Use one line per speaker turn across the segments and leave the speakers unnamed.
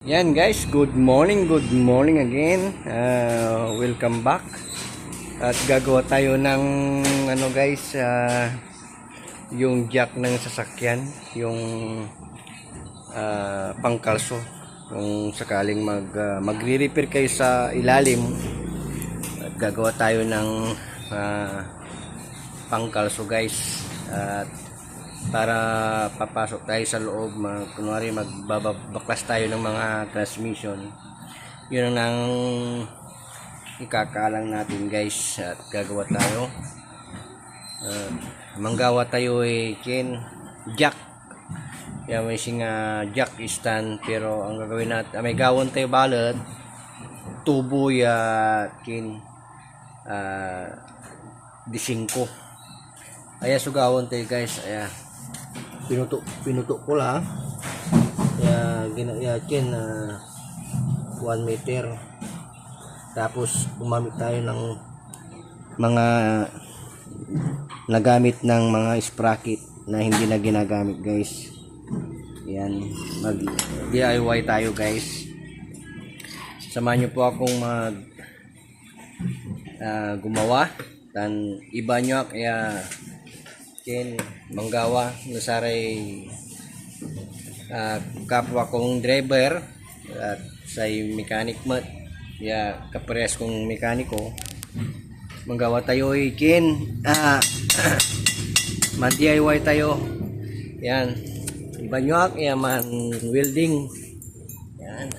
Yan guys, good morning again. Welcome back. At gagawa tayo ng ano guys, yung jack ng sasakyan, yung pangkalso. Kung sakaling magre-repair kayo sa ilalim, at gagawa tayo ng pangkalso guys. At para papasok tayo sa loob, kunwari magbabaklas tayo ng mga transmission, yun ang ikakalang natin guys. At gagawa tayo, manggawa tayo jack. Yan may singa jack stand, pero ang gagawin natin, may gawon tayo balot tubo ya D5. Ayan, sugawon tayo guys. Ayan, pinuto ko lang. Ginayakin 1 meter. Tapos gumamit tayo ng mga nagamit ng mga sprocket na hindi na ginagamit guys. Ayan, mag DIY tayo guys. Samahan nyo po akong gumawa dan iba nyo kaya manggawa nasaray kapwa kong driver at say mechanic mat ya kapares kong mekaniko. Manggawa tayo man DIY tayo. Yan, iba nyo kaya man welding. Yan.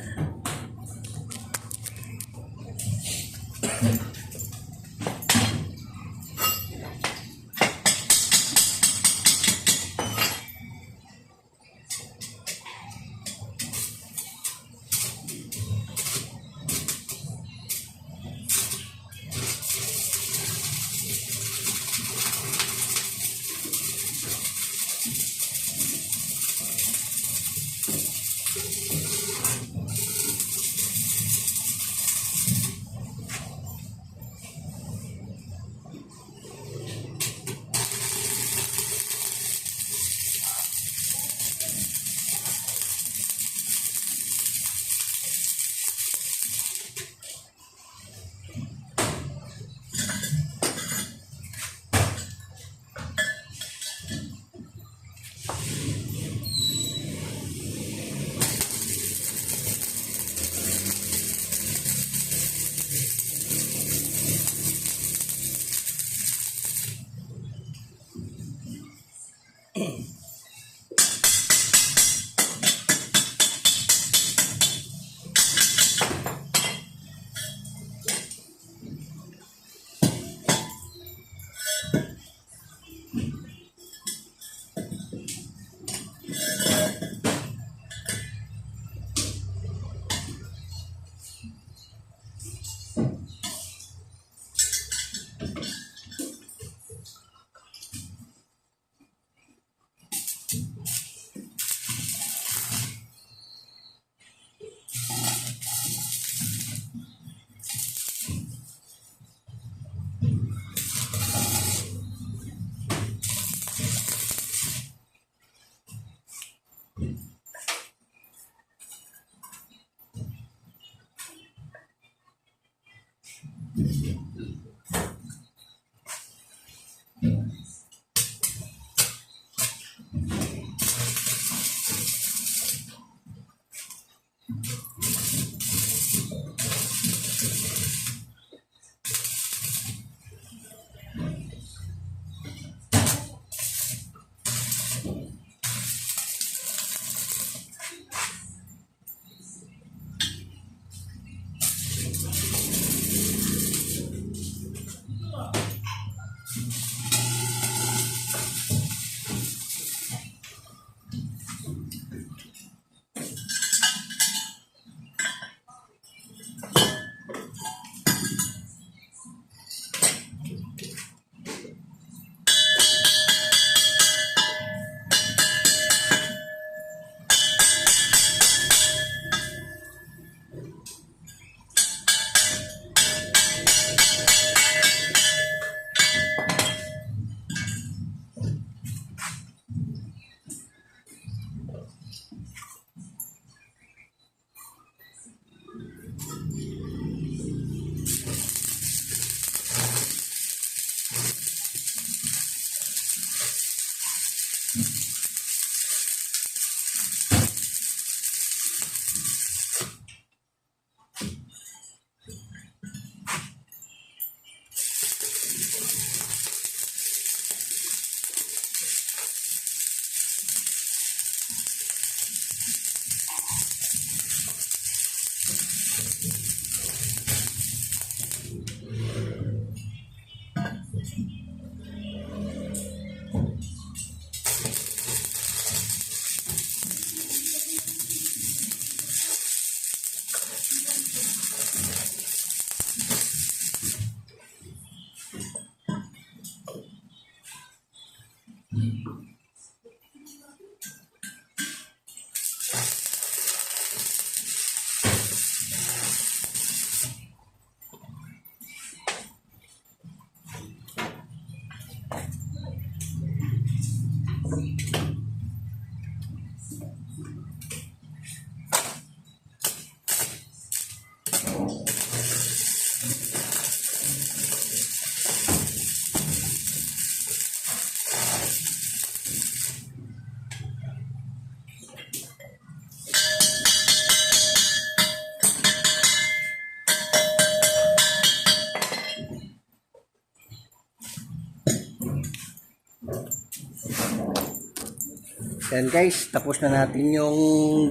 Yan guys, tapos na natin yung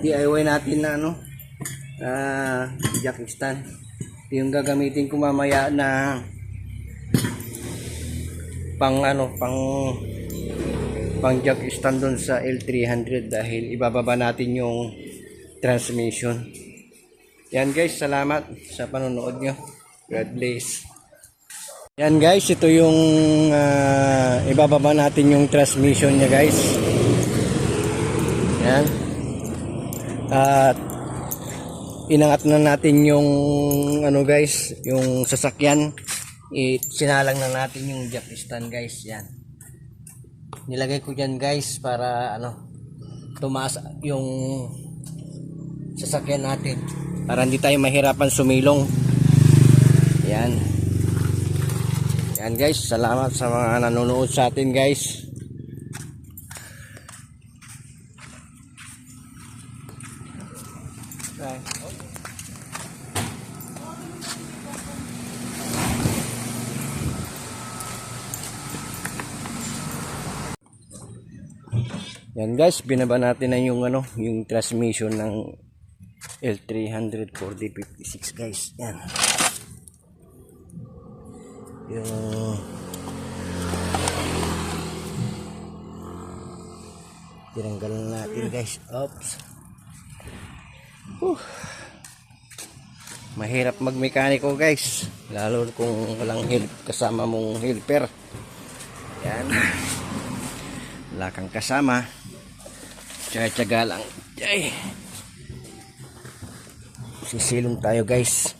DIY natin na ano, jack stand. Yung gagamitin ko mamaya na pang jack stand doon sa L300 dahil ibababa natin yung transmission. Yan guys, salamat sa panonood nyo. God bless. Yan guys, ito yung ibababa natin yung transmission niya guys. Yan. At inangat na natin yung ano guys, yung sasakyan. Sinalang na natin yung jack stand guys. Yan. Nilagay ko dyan guys para ano, tumaas yung sasakyan natin para hindi tayo mahirapan sumilong. Yan. Yan guys, salamat sa mga nanonood sa atin guys. Yan guys, binaba natin na yung ano, yung transmission ng L300 4D56 guys. Yan. Yung tinanggalan natin guys. Oops. Mahirap magmekaniko guys, lalo kung walang help kasama mong helper. Yan. Wala kang kasama, tsaga-tsaga lang. Ay. Sisilong tayo guys.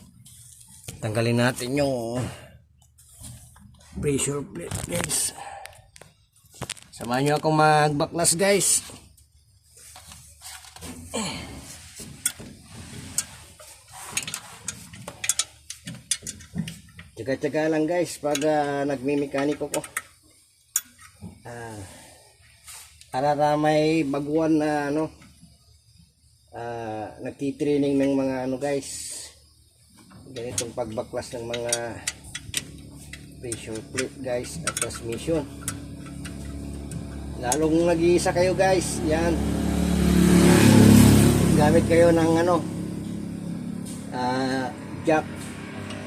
Tanggalin natin yung pressure plate guys. Samahan nyo akong magbaklas guys. Tsaga-tsaga lang guys pag nagmimekaniko ko. Para may baguhan na ano, nagtitraining ng mga ano guys, ganitong pagbaklas ng mga pressure plate guys at transmission. Lalong nag-iisa kayo guys, yan, gamit kayo ng ano, jack,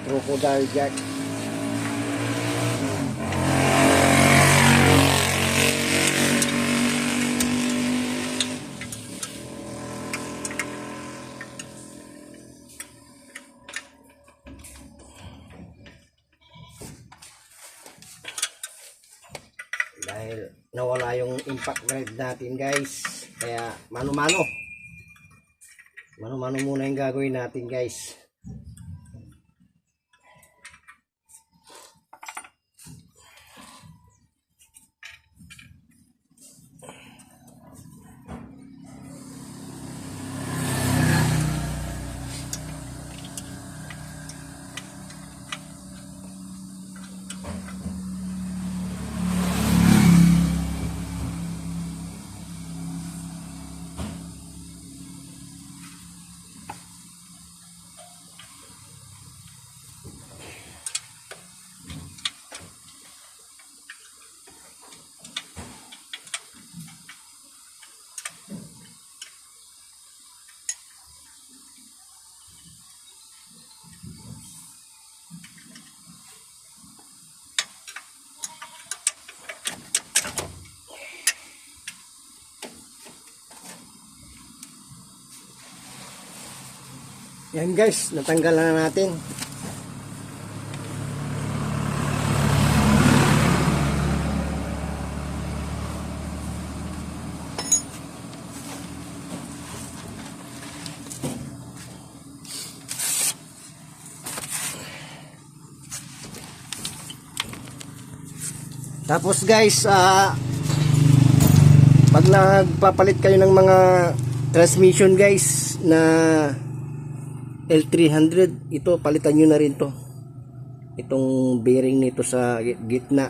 crocodile jack. Dahil nawala yung impact drive natin guys, kaya mano-mano muna yung gagawin natin guys. Yan guys, natanggal na natin. Tapos guys, pag nagpapalit kayo ng mga transmission guys na L300, ito palitan nyo na rin to, itong bearing nito sa gitna,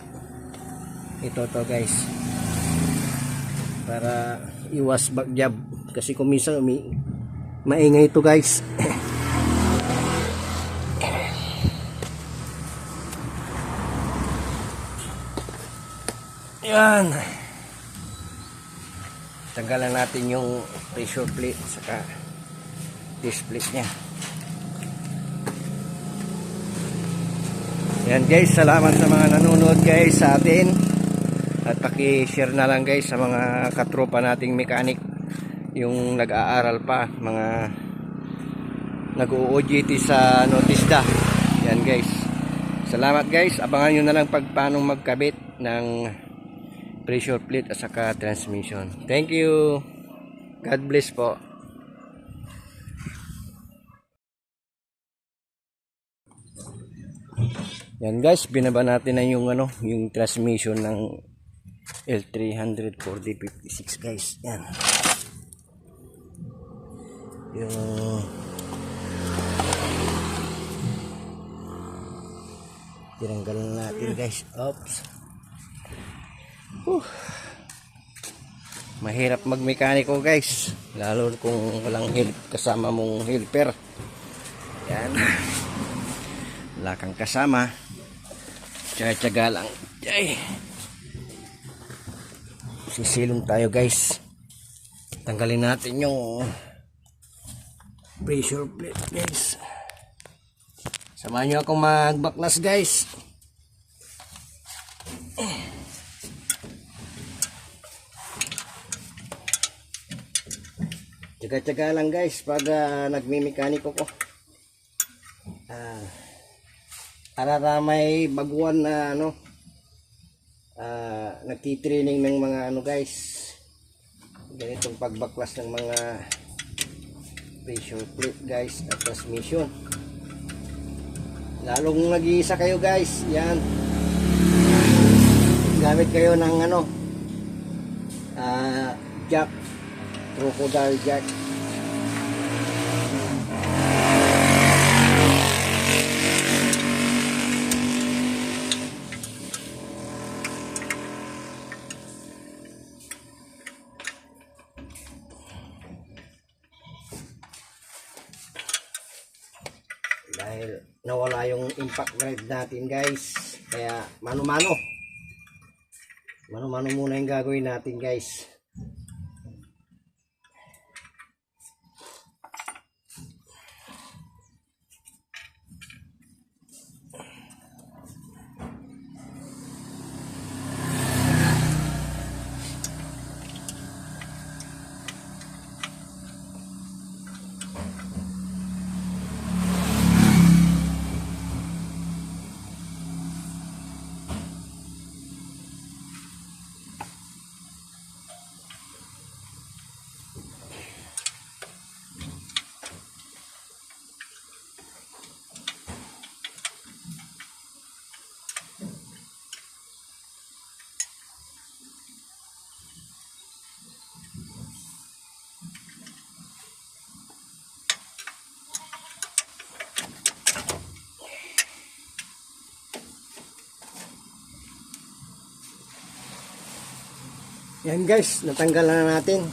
ito guys, para iwas backjab, kasi kung minsan maingay ito guys. Yan, Tanggalan natin yung pressure plate saka disc plate nya. Yan guys, salamat sa mga nanonood guys sa atin. At paki-share na lang guys sa mga katropa nating mechanic, yung nag-aaral pa, mga nag-OJT sa Notisda. Yan guys. Salamat guys. Abangan nyo na lang pag paano magkabit ng pressure plate at saka transmission. Thank you. God bless po. Yan guys, binaba natin na yung yung transmission ng L300 4D56 guys. Yan. Yung tinanggalan natin guys. Oops. Mahirap magmekaniko guys, lalo kung walang help kasama mong helper. Yan. Wala kang kasama, tsaga-tsaga lang. Ay. Sisilong tayo guys. Tanggalin natin yung pressure plate guys. Samahan nyo akong magbaklas guys. Tsaga-tsaga lang guys pag nagmimekaniko ko. Para may baguhan na nagtitraining ng mga guys, ganitong pagbaklas ng mga pressure plate guys at transmission. Lalong nag-iisa kayo guys, yan, gamit kayo ng jack, crocodile jack. Dahil nawala yung impact drive natin guys, kaya mano-mano muna yung gagawin natin guys. Yan guys, natanggal na natin.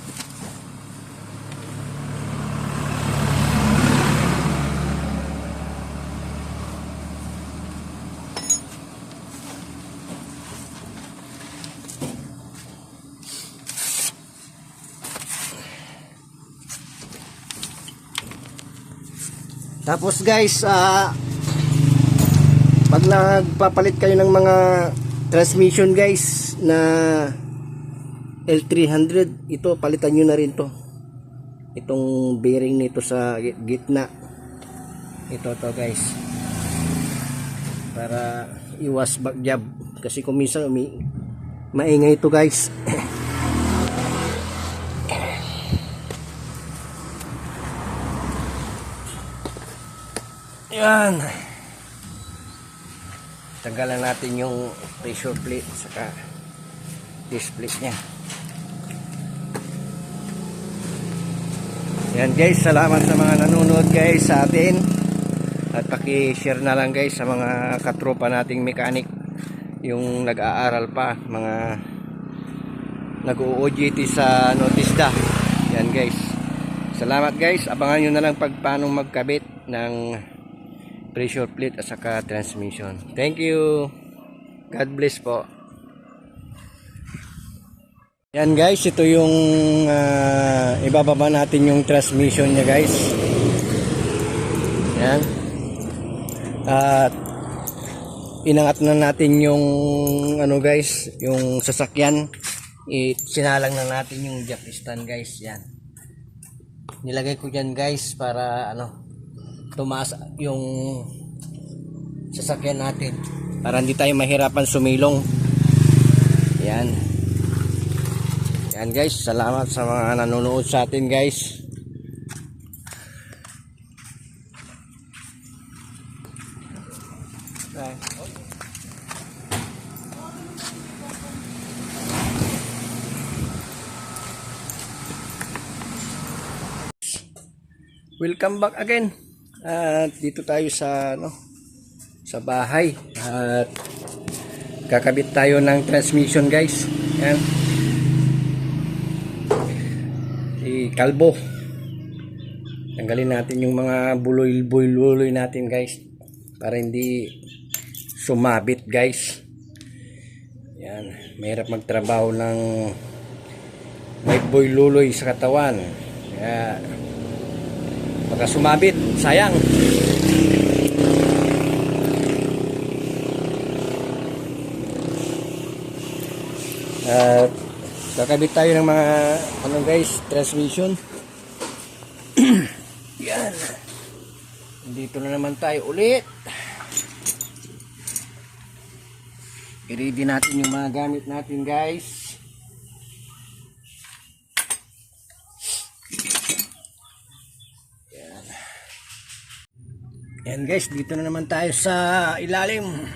Tapos guys, pag nagpapalit kayo ng mga transmission guys na L300, ito palitan nyo na rin to, itong bearing nito sa gitna, ito guys, para iwas backjab, kasi kung minsan maingay ito guys. Yan, tanggalan natin yung pressure plate saka disc plate nya. Yan guys, salamat sa mga nanonood guys sa atin. At paki-share na lang guys sa mga katropa nating mechanic, yung nag-aaral pa, mga nag-OJT sa Notisda. Yan guys. Salamat guys. Abangan nyo na lang pag paano magkabit ng pressure plate at saka transmission. Thank you. God bless po. Yan guys, ito yung ibababa natin yung transmission niya guys. Yan. At inangat na natin yung ano guys, yung sasakyan. Sinalang na natin yung jack stand guys. Yan. Nilagay ko dyan guys para ano, tumaas yung sasakyan natin para hindi tayo mahirapan sumilong. Yan. Yan guys, salamat sa mga nanonood sa atin guys. Welcome back again. At dito tayo sa ano, sa bahay at kakabit tayo ng transmission guys. Yan. Si Kalbo. Tanggalin natin yung mga buloy natin guys para hindi sumabit guys. Yan, mahirap magtrabaho ng may buloy sa katawan. Kaya baka sumabit, sayang. At kakabit tayo ng mga ano guys, transmission. Yan. Dito na naman tayo ulit. I-ready natin yung mga gamit natin guys. Yan. Yan guys, dito na naman tayo sa ilalim.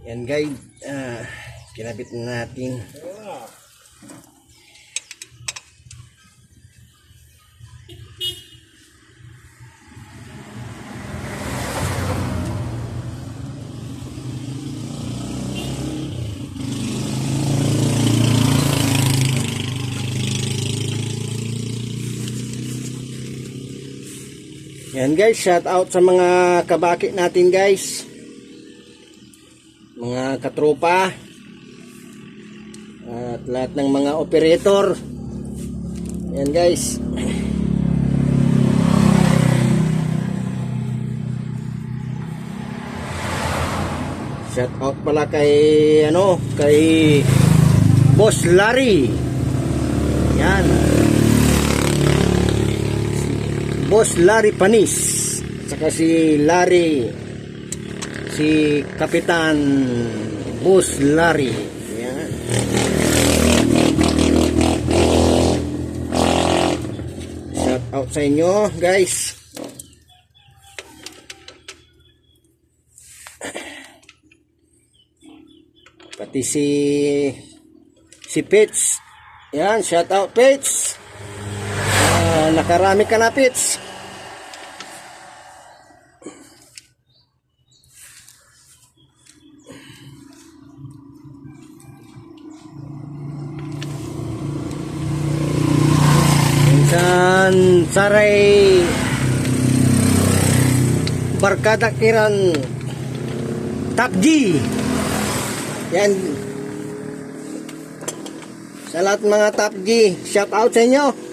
Yan guys, kinabit na natin. Yan guys, shout out sa mga kabaki natin guys, mga katropa at lahat ng mga operator. Yan guys. Shout out pala kay ano, kay Boss Larry. Yan. Boss Larry Panis, saka si Larry, si Kapitan Boss Larry. Yan. Shout out sa inyo guys. Pati si Pets. Yan, shout out Pets. Nakarami ka na Pets. Minsan saray barkada kiran Top G. Yan, sa lahat mga Top G, shout out sa inyo.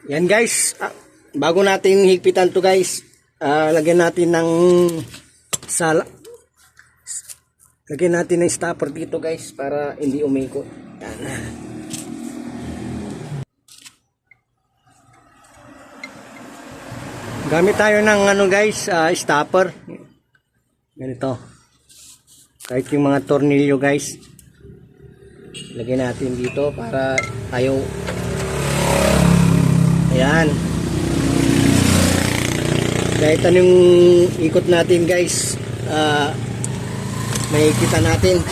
Yan guys, bago natin higpitan to guys, lagyan natin ng lagyan natin ng stopper dito guys para hindi umikot. Yan. Gamit tayo ng ano guys, stopper. Ganito. Kahit yung mga tornilyo guys. Lagyan natin dito para ayaw. Ayan. Kahit anong ikot natin guys, may kita natin.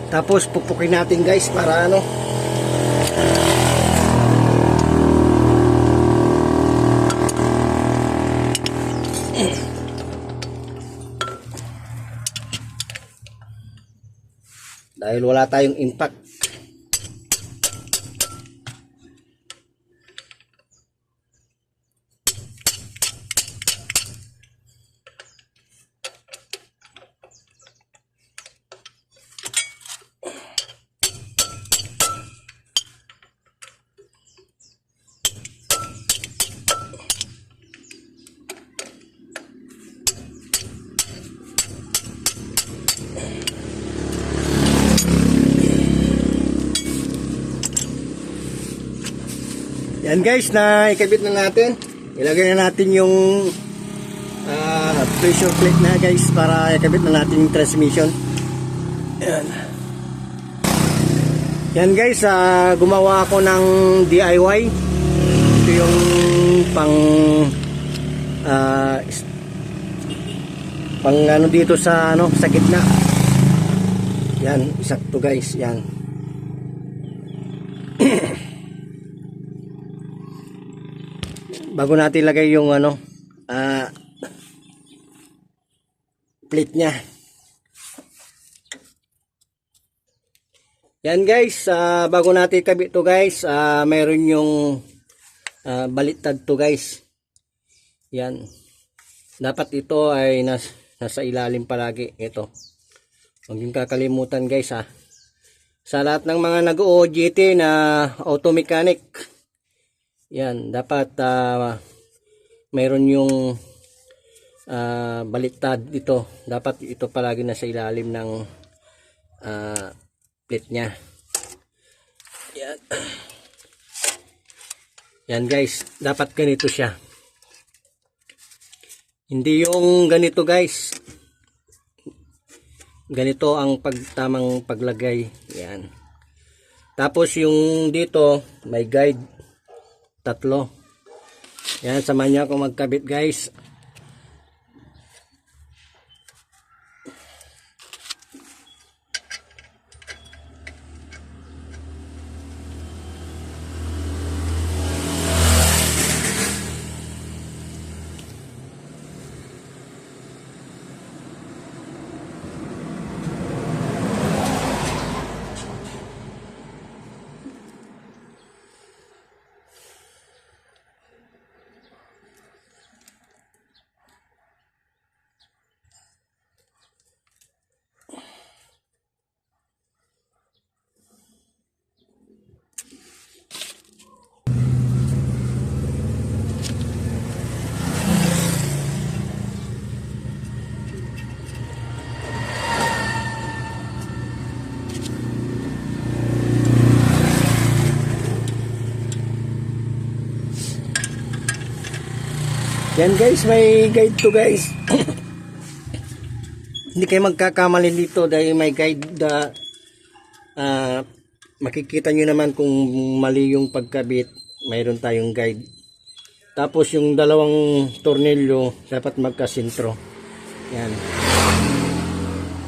Tapos pupukin natin guys para ano. Dahil wala tayong impact. Yan guys, na ikabit na natin. Ilagay na natin yung pressure plate na guys para ikabit na natin yung transmission. Yan. Yan guys, gumawa ako ng DIY. Ito yung pang ano dito sa ano sa gitna. Yan, isakto guys, yan. Bago natin lagay yung ano plate nya. Yan guys, bago natin kabit to guys, mayroon yung baliktad to guys. Yan. Dapat ito ay nasa ilalim palagi. Ito. Huwag yung kakalimutan guys ha. Sa lahat ng mga nag-OJT na auto mechanic, yan, dapat mayroon yung baliktad dito. Dapat ito palagi nasa ilalim ng plate nya. Yan. Yan guys, dapat ganito siya. Hindi yung ganito guys. Ganito ang tamang paglagay. Yan. Tapos yung dito, may guide. 3. Yan, samahan niyo ako magkabit guys. Yan guys, may guide to guys. Hindi kayo magkakamali dito dahil may guide na makikita nyo naman kung mali yung pagkabit. Mayroon tayong guide. Tapos yung dalawang tornilyo dapat magkasintro. Yan.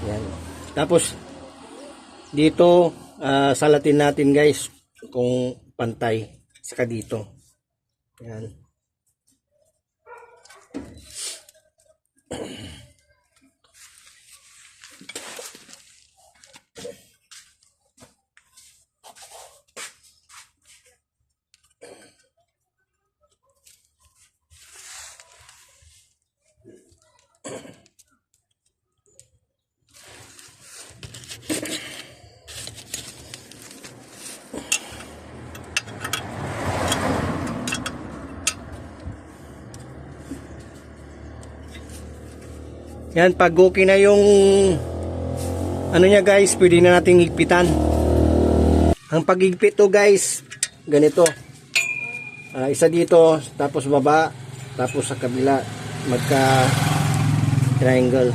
Yan. Tapos dito salatin natin guys kung pantay. Saka dito. Yan. Yan, pag okay na yung ano niya guys, pwede na nating higpitan. Ang pag-higpit to guys, ganito. Isa dito, tapos baba, tapos sa kabila, magka triangle.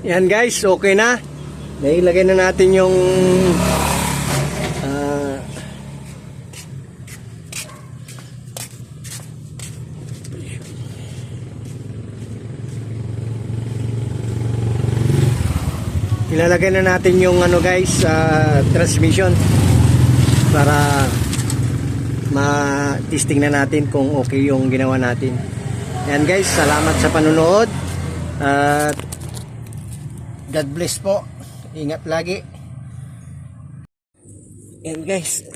Yan guys, okay na. Nailagay na natin yung ilalagay na natin yung ano guys, transmission para ma-testing na natin kung okay yung ginawa natin. Yan guys, salamat sa panonood.
At God bless po. Ingat lagi. Yan guys.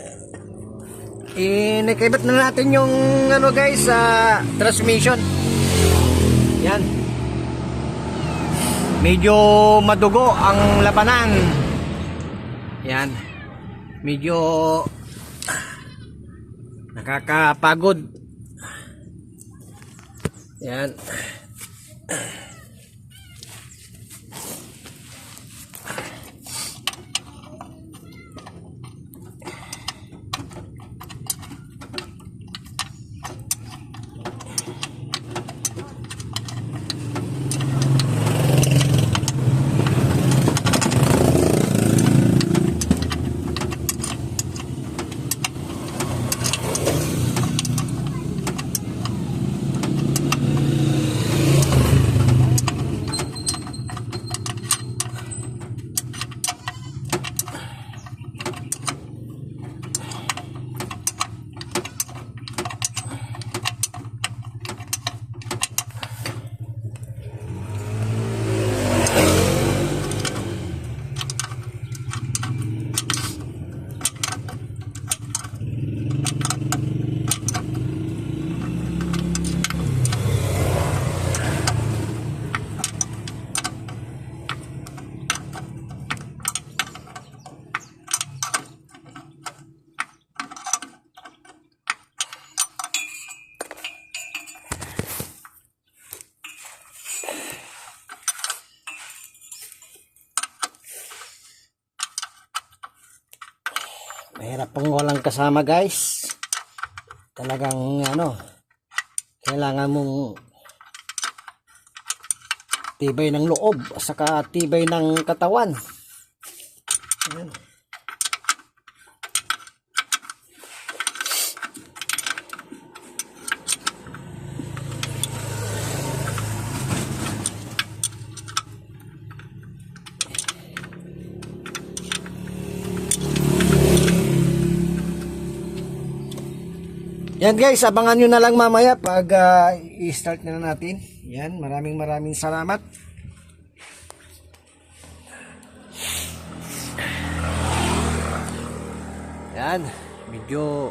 Nakaibat na natin yung ano guys sa transmission. Yan. Medyo madugo ang labanan. Yan. Medyo nakakapagod. Yan. Mahirap pang walang kasama guys. Talagang ano, kailangan mong tibay ng loob saka tibay ng katawan. Ayan. Yan guys, abangan nyo na lang mamaya pag i-start na natin. Yan, maraming salamat. Yan, medyo